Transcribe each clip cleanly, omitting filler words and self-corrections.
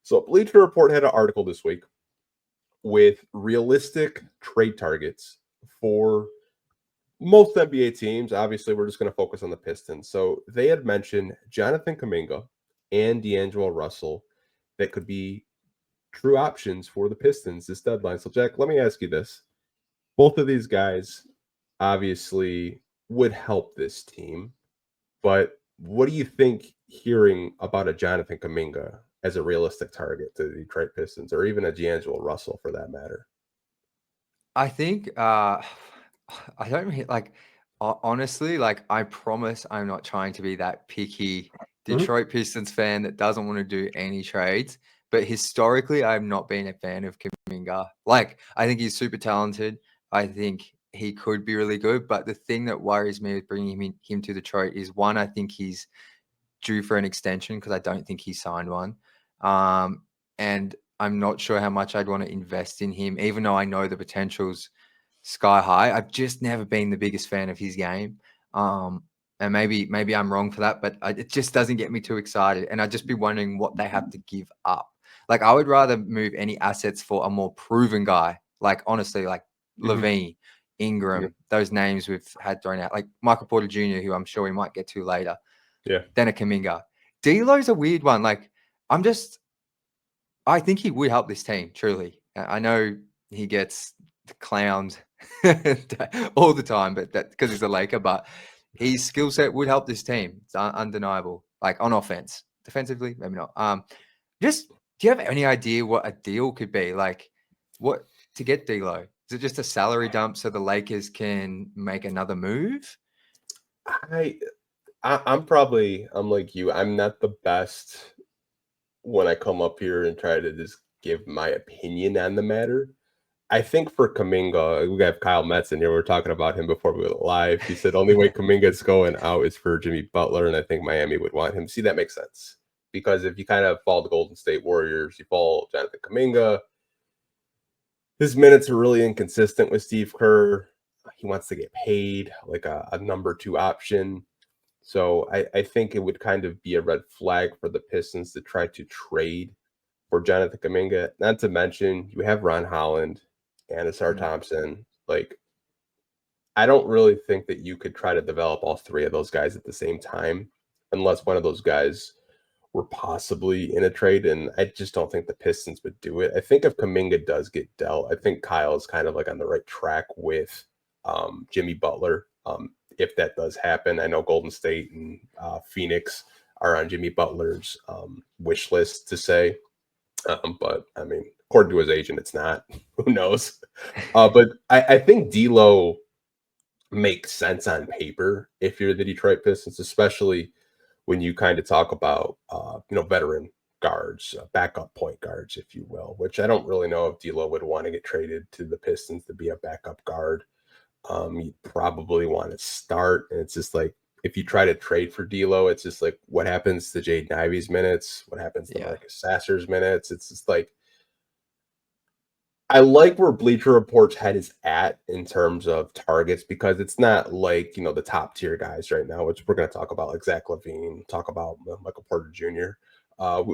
So Bleacher Report had an article this week with realistic trade targets for most NBA teams. Obviously, we're just going to focus on the Pistons. So they had mentioned Jonathan Kuminga and D'Angelo Russell that could be true options for the Pistons this deadline. So, Jack, let me ask you this. Both of these guys obviously would help this team, but what do you think hearing about a Jonathan Kuminga as a realistic target to the Detroit Pistons, or even a D'Angelo Russell for that matter? I think I don't really honestly, like, I promise I'm not trying to be that picky Mhm. Detroit Pistons fan that doesn't want to do any trades. But historically, I've not been a fan of Kuminga. Like, I think he's super talented. I think he could be really good. But the thing that worries me with bringing him to Detroit is, one, I think he's due for an extension because I don't think he signed one. And I'm not sure how much I'd want to invest in him, even though I know the potential's sky high. I've just never been the biggest fan of his game. And maybe I'm wrong for that, but it just doesn't get me too excited. And I'd just be wondering what they have to give up. Like, I would rather move any assets for a more proven guy. Like, honestly, like Mhm. Levine, Yeah. Ingram, those names we've had thrown out, like Michael Porter Jr., who I'm sure we might get to later, Yeah. then a Kuminga. D'Lo's a weird one. Like, I think he would help this team, truly. I know he gets clowned all the time, but that because he's a Laker, but his skill set would help this team. It's undeniable. Like, on offense. Defensively, maybe not. Just, do you have any idea what a deal could be? Like, what to get D'Lo? Is it just a salary dump so the Lakers can make another move? I, I'm like you. I'm not the best when I come up here and try to just give my opinion on the matter. I think for Kuminga, we have Kyle Metz in here. We are talking about him before we went live. He said only way Kuminga's going out is for Jimmy Butler, and I think Miami would want him. See, that makes sense because if you kind of follow the Golden State Warriors, you follow Jonathan Kuminga. His minutes are really inconsistent with Steve Kerr. He wants to get paid like a number two option. So I think it would kind of be a red flag for the Pistons to try to trade for Jonathan Kuminga. Not to mention, you have Ron Holland and Asar Mm. Thompson. Like, I don't really think that you could try to develop all three of those guys at the same time unless one of those guys were possibly in a trade. And I just don't think the Pistons would do it. I think if Kuminga does get dealt, I think Kyle is kind of like on the right track with Jimmy Butler. If that does happen, I know Golden State and Phoenix are on Jimmy Butler's wish list to say. But I mean, according to his agent, it's not. Who knows? But I think D'Lo makes sense on paper if you're the Detroit Pistons, especially when you kind of talk about veteran guards, backup point guards, if you will. Which I don't really know if D'Lo would want to get traded to the Pistons to be a backup guard. You'd probably want to start, and it's just like if you try to trade for D'Lo, it's just like what happens to Jaden Ivey's minutes, what happens to Yeah. Marcus Sasser's minutes. It's just like I like where Bleacher Report's head is at in terms of targets because it's not like the top tier guys right now, which we're going to talk about, like Zach LaVine, talk about Michael Porter Jr.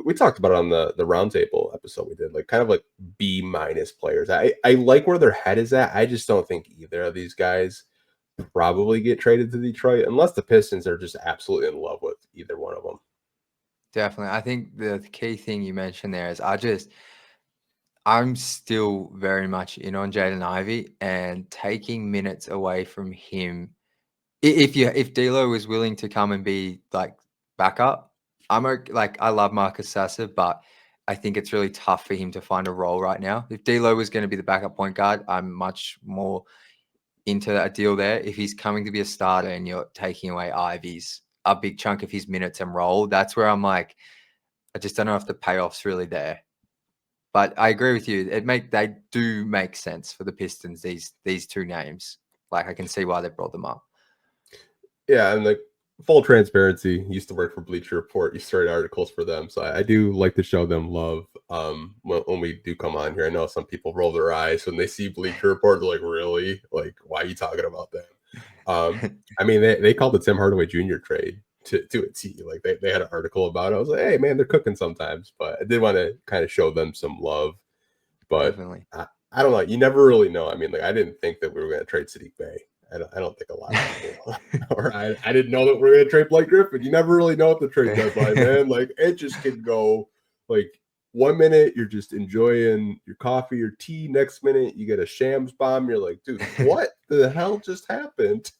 We talked about it on the roundtable episode we did, like kind of like B minus players. I like where their head is at. I just don't think either of these guys probably get traded to Detroit unless the Pistons are just absolutely in love with either one of them. Definitely. I think the key thing you mentioned there is I'm still very much in on Jaden Ivey, and taking minutes away from him. If D'Lo is willing to come and be like backup, I'm okay. Like, I love Marcus Sasser, but I think it's really tough for him to find a role right now. If D'Lo was going to be the backup point guard, I'm much more into a deal there. If he's coming to be a starter and you're taking away Ivy's a big chunk of his minutes and role, that's where I'm like, I just don't know if the payoff's really there. But I agree with you. They do make sense for the Pistons, these two names. Like, I can see why they brought them up. Yeah, and like full transparency, used to work for Bleacher Report, used to write articles for them, so I do like to show them love. When we do come on here, I know some people roll their eyes when they see Bleacher Report. They're like, "Really? Like, why are you talking about them?" I mean, they called the Tim Hardaway Jr. trade to a T. Like they had an article about it. I was like, hey man, they're cooking sometimes, but I did want to kind of show them some love. But Definitely. I don't know. You never really know. I mean, like I didn't think that we were going to trade Sadiq Bey. I don't think a lot of people, or I didn't know that we were going to trade Blake Griffin. You never really know at the trade deadline, man. Like it just can go like 1 minute you're just enjoying your coffee or tea. Next minute you get a Shams bomb. You're like, dude, what the hell just happened?